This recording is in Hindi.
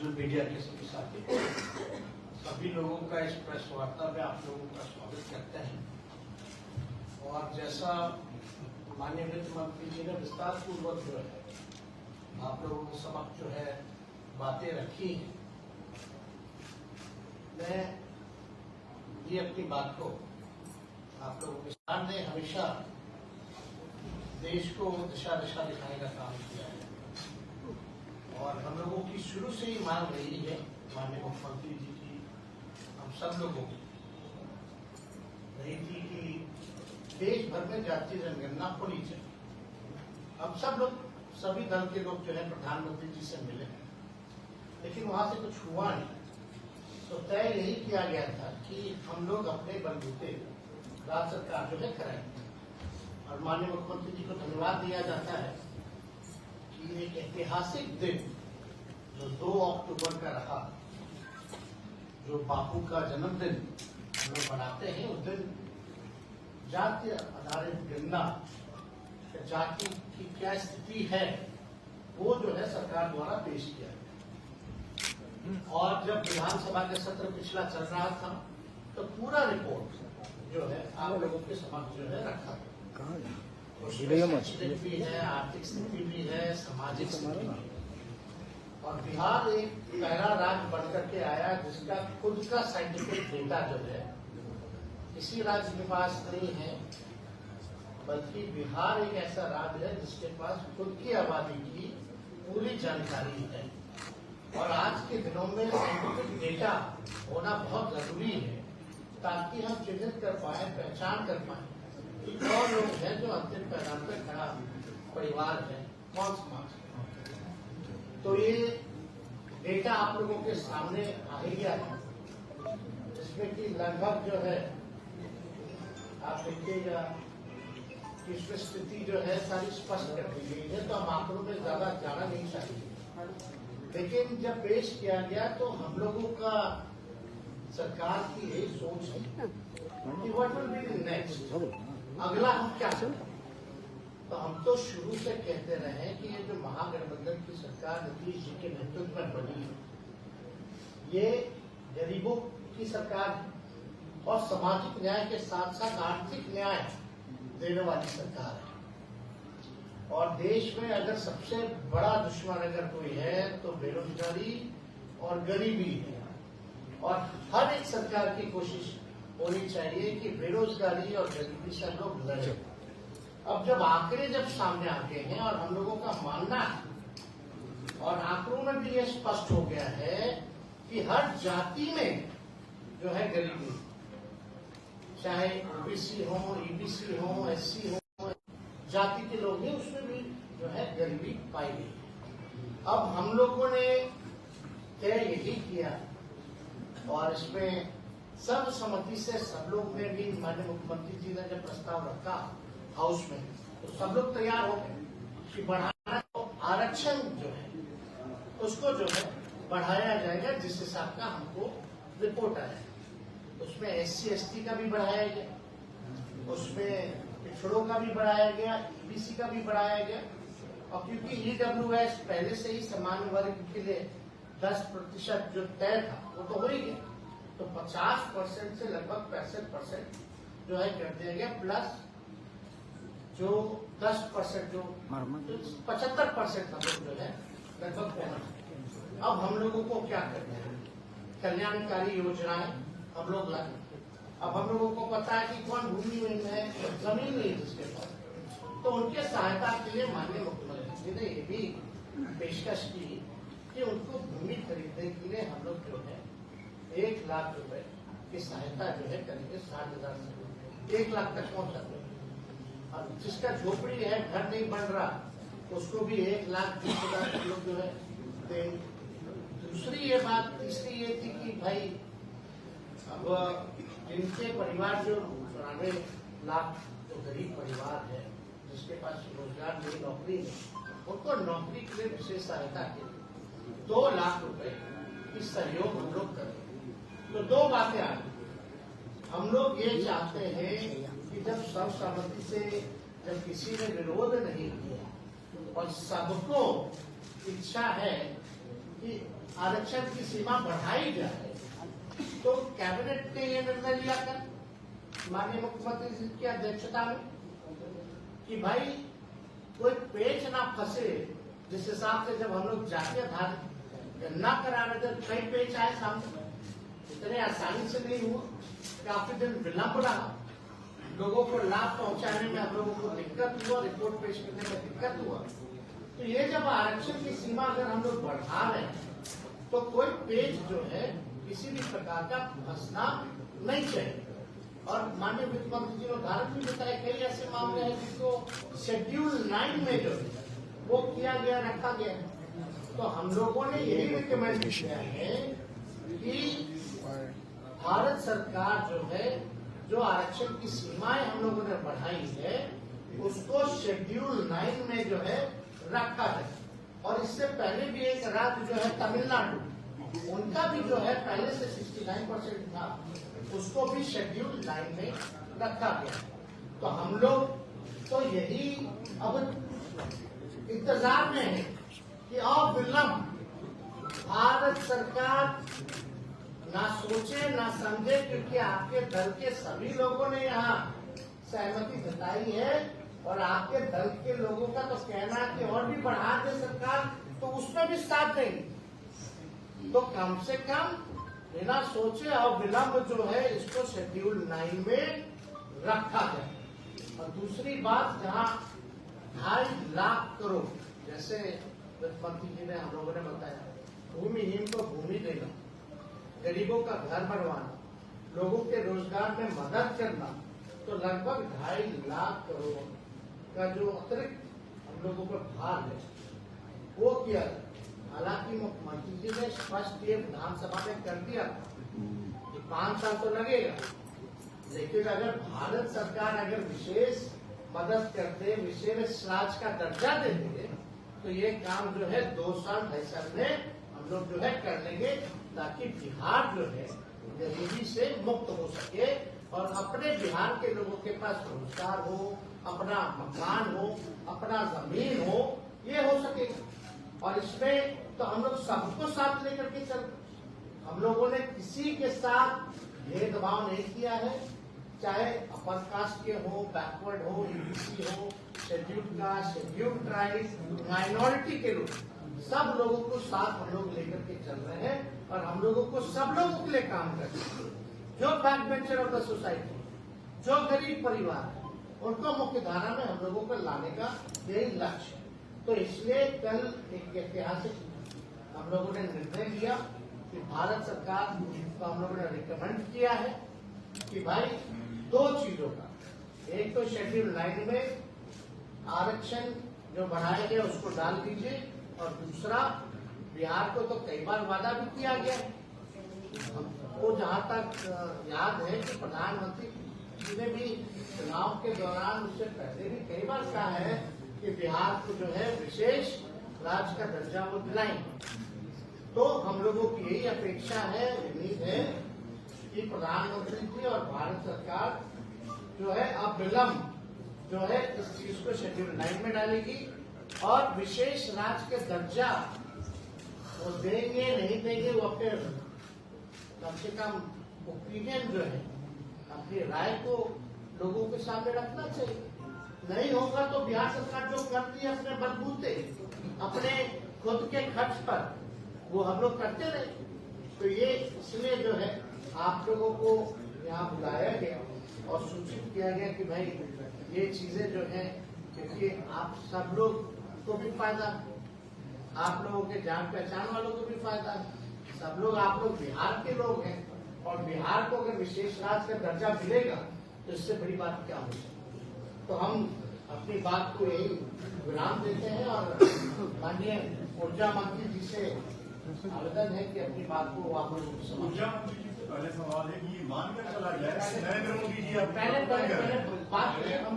जो मीडिया के सभी साथी, सभी लोगों का इस प्रेस वार्ता में आप लोगों का स्वागत करते हैं। और जैसा माननीय वित्त मंत्री जी ने विस्तार पूर्वक जो है आप लोगों के समक्ष जो है बातें रखी हैं, मैं ये अपनी बात को आप लोगों के सामने हमेशा देश को दिशा दिखाने का काम किया है और हम लोगों की शुरू से ही मांग रही है माननीय मुख्यमंत्री जी की, हम सब लोगों की रही थी कि देश भर में जातीय जनगणना होनी चाहिए। हम सब लोग, सभी दल के लोग जो है प्रधानमंत्री जी से मिले, लेकिन वहां से कुछ हुआ नहीं। तो तय यही किया गया था कि हम लोग अपने बलबूते राज्य सरकार जो है कराएंगे। और माननीय मुख्यमंत्री जी को धन्यवाद दिया जाता है कि एक ऐतिहासिक दिन जो 2 अक्टूबर का रहा, जो बापू का जन्मदिन हम लोग मनाते हैं, उस दिन जाति आधारित गणना, जाति की क्या स्थिति है वो जो है सरकार द्वारा पेश किया गया। और जब विधानसभा का सत्र पिछला चल रहा था तो पूरा रिपोर्ट जो है आप लोगों के समक्ष जो है रखा गया। भी है, आर्थिक स्थिति भी है, सामाजिक स्थिति भी है। और बिहार एक पहला राज्य बनकर के आया जिसका खुद का साइंटिफिक डेटा जो है किसी राज्य के पास नहीं है, बल्कि बिहार एक ऐसा राज्य है जिसके पास खुद की आबादी की पूरी जानकारी है। और आज के दिनों में साइंटिफिक डेटा होना बहुत जरूरी है ताकि हम चिन्हित कर पाए, पहचान कर पाए कि कौन लोग हैं जो अंतिम पैदान पर खड़ा परिवार है, कौन समाज है। तो ये डेटा आप लोगों के सामने आ ही गया है, जिसमें कि लगभग जो है आप देखिएगा कि इसमें स्थिति जो है सारी स्पष्ट कर दी गई है। तो हम आंकड़ों में ज्यादा जाना नहीं चाहिए, लेकिन जब पेश किया गया तो हम लोगों का सरकार की यही सोच है कि व्हाट विल बी नेक्स्ट, अगला हम क्या करें। तो हम तो शुरू से कहते रहे कि ये जो महागठबंधन की सरकार नीतीश जी के नेतृत्व में बनी है, ये गरीबों की सरकार है और सामाजिक न्याय के साथ साथ आर्थिक न्याय देने वाली सरकार है। और देश में अगर सबसे बड़ा दुश्मन अगर कोई है तो बेरोजगारी और गरीबी है। और हर एक सरकार की कोशिश होनी चाहिए कि बेरोजगारी और गरीबी से हम लोग लड़े। अब जब आंकड़े जब सामने आते हैं और हम लोगों का मानना है और आंकड़ों में भी ये स्पष्ट हो गया है कि हर जाति में जो है गरीबी, चाहे ओबीसी हो, ईबीसी हो, एससी हो, जाति के लोग हैं, उसमें भी जो है गरीबी पाई गई। अब हम लोगों ने तय यही किया और इसमें सर्वसम्मति से सब लोग ने भी, माननीय मुख्यमंत्री जी ने जब प्रस्ताव रखा हाउस में तो सब लोग तैयार हो गए कि बढ़ाना, तो आरक्षण जो है उसको जो है बढ़ाया जाएगा जिस हिसाब का हमको रिपोर्ट आया। उसमें एससी एसटी का भी बढ़ाया गया, उसमें पिछड़ों का भी बढ़ाया गया, ईबीसी का भी बढ़ाया गया। और क्योंकि ईडब्ल्यूएस पहले से ही सामान्य वर्ग के लिए 10% जो तय था वो तो हो ही गया, तो 50% से लगभग 65% जो है कर दिया गया, प्लस जो 10% जो 75% हम लोग जो है लगभग पहुंच। अब हम लोगों को क्या करना है, कल्याणकारी योजनाएं हम लोग लाए। अब हम लोगों को पता है कि कौन भूमिहीन है, जमीन नहीं जिसके पास, तो उनके सहायता के लिए माननीय मुख्यमंत्री जी ने ये भी पेशकश की कि उनको भूमि खरीदने के लिए हम लोग जो है 1 लाख रुपए की सहायता जो है करेंगे। 60,000 से 1 लाख तक पहुंचाते हैं। और जिसका झोपड़ी है, घर नहीं बन रहा, उसको भी 1,20,000 लोग जो है देंगे। दूसरी ये बात, तीसरी ये थी कि भाई अब जिनके परिवार जो 94 लाख जो गरीब परिवार है जिसके पास रोजगार नहीं, नौकरी नहीं, उनको नौकरी के लिए विशेष सहायता के लिए 2 लाख रुपए की सहयोग हम लोग करें। तो 2 बातें आ गई। हम लोग ये चाहते हैं कि जब सर्वसम्मति से जब किसी ने विरोध नहीं किया और सबको इच्छा है कि आरक्षण की सीमा बढ़ाई जाए, तो कैबिनेट ने यह निर्णय लिया कर माननीय मुख्यमंत्री जी की अध्यक्षता में कि भाई कोई पेच ना फंसे, जिस हिसाब से जब हम लोग जातीय आधार गणना करा रहे थे कई पेच आए सामने, इतने आसानी से नहीं हुआ, काफी दिन विलंब रहा, लोगों को लाभ पहुंचाने में हम लोगों को दिक्कत हुआ, रिपोर्ट पेश करने में दिक्कत हुआ। तो ये जब आरक्षण की सीमा अगर हम लोग बढ़ा रहे हैं तो कोई पेज जो है किसी भी प्रकार का फंसना नहीं चाहिए। और माननीय वित्त मंत्री जी ने उदाहरण भी बताया, कई ऐसे मामले हैं जिसको शेड्यूल 9 में जो वो किया गया, रखा गया। तो हम लोगों ने यही रिकमेंड किया है कि भारत सरकार जो है, जो आरक्षण की सीमाएं हम लोगों ने बढ़ाई है, उसको शेड्यूल 9 में जो है रखा जाए। और इससे पहले भी एक राज्य जो है तमिलनाडु, उनका भी जो है पहले से 69% था, उसको भी शेड्यूल 9 में रखा गया। तो हम लोग तो यही अब इंतजार में है कि अविलंब भारत सरकार ना सोचे ना समझे, क्योंकि आपके दल के सभी लोगों ने यहाँ सहमति जताई है और आपके दल के लोगों का तो कहना है कि और भी बढ़ा दे सरकार, तो उसमें भी साथ देंगे। तो कम से कम बिना सोचे और विलंब जो है इसको शेड्यूल 9 में रखा जाए। और दूसरी बात, जहाँ 2.5 लाख करोड़, जैसे वित्त मंत्री जी ने हम लोगों ने बताया, भूमिहीन को भूमि देना, गरीबों का घर बनवाना, लोगों के रोजगार में मदद करना, तो लगभग 2.5 लाख करोड़ का जो अतिरिक्त हम लोगों पर भार है वो किया। हालांकि मुख्यमंत्री जी ने स्पष्ट ये विधानसभा में कर दिया कि 5 साल तो लगेगा, लेकिन अगर भारत सरकार अगर विशेष मदद करते, विशेष राज्य का दर्जा देते, तो ये काम जो है 2 साल 2.5 साल में हम लोग जो है कर लेंगे, ताकि बिहार जो है गरीबी से मुक्त हो सके और अपने बिहार के लोगों के पास रोजगार हो, अपना मकान हो, अपना जमीन हो, ये हो सके। और इसमें तो हम लोग सबको साथ लेकर के चल, हम लोगों ने किसी के साथ भेदभाव नहीं किया है, चाहे अपर कास्ट के हो, बैकवर्ड हो, ईबीसी हो, scheduled caste, scheduled tribe, minority के लोग, सब लोगों को साथ हम लोग लेकर के चल रहे हैं। और हम लोगों को सब लोगों के लिए काम करना है, जो back bencher of the society, जो गरीब परिवार है, उनको मुख्य धारा में हम लोगों को लाने का यही लक्ष्य है। तो इसलिए कल एक ऐतिहासिक हम लोगों ने निर्णय लिया कि भारत सरकार को हम लोगों ने रिकमेंड किया है कि भाई 2 चीजों का, एक तो शेड्यूल 9 में आरक्षण जो बढ़ाया गया उसको डाल दीजिए, और दूसरा बिहार को तो कई बार वादा भी किया गया, हमको जहाँ तक याद है कि प्रधानमंत्री जी ने भी चुनाव के दौरान, उससे पहले भी कई बार कहा है कि बिहार को जो है विशेष राज्य का दर्जा वो दिलाएंगे। तो हम लोगों की यही अपेक्षा है, उम्मीद है कि प्रधानमंत्री जी और भारत सरकार जो है अब विलंब जो है इस चीज को शेड्यूल 9 में डालेगी और विशेष राज्य के दर्जा वो देंगे नहीं देंगे, वो अपने कम से कम ओपिनियन जो है, अपनी राय को लोगों के सामने रखना चाहिए। नहीं होगा तो बिहार सरकार जो करती है अपने बलबूते, अपने खुद के खर्च पर, वो हम लोग करते रहे। तो ये इसलिए जो है आप लोगों को यहाँ बुलाया गया और सूचित किया गया कि भाई ये चीजें जो है, क्योंकि आप सब लोग को भी फायदा, आप लोगों के जान पहचान वालों को भी फायदा है, सब लोग आप लोग बिहार के लोग हैं, और बिहार को अगर विशेष राज्य का दर्जा मिलेगा तो इससे बड़ी बात क्या हो सकती। तो हम अपनी बात को यही विराम देते हैं और माननीय ऊर्जा मंत्री जी से आवेदन है कि अपनी बात को वापस। ऊर्जा मंत्री जी से पहले सवाल है कि ये मानकर चला जाए नरेंद्र मोदी जी पहले बात हम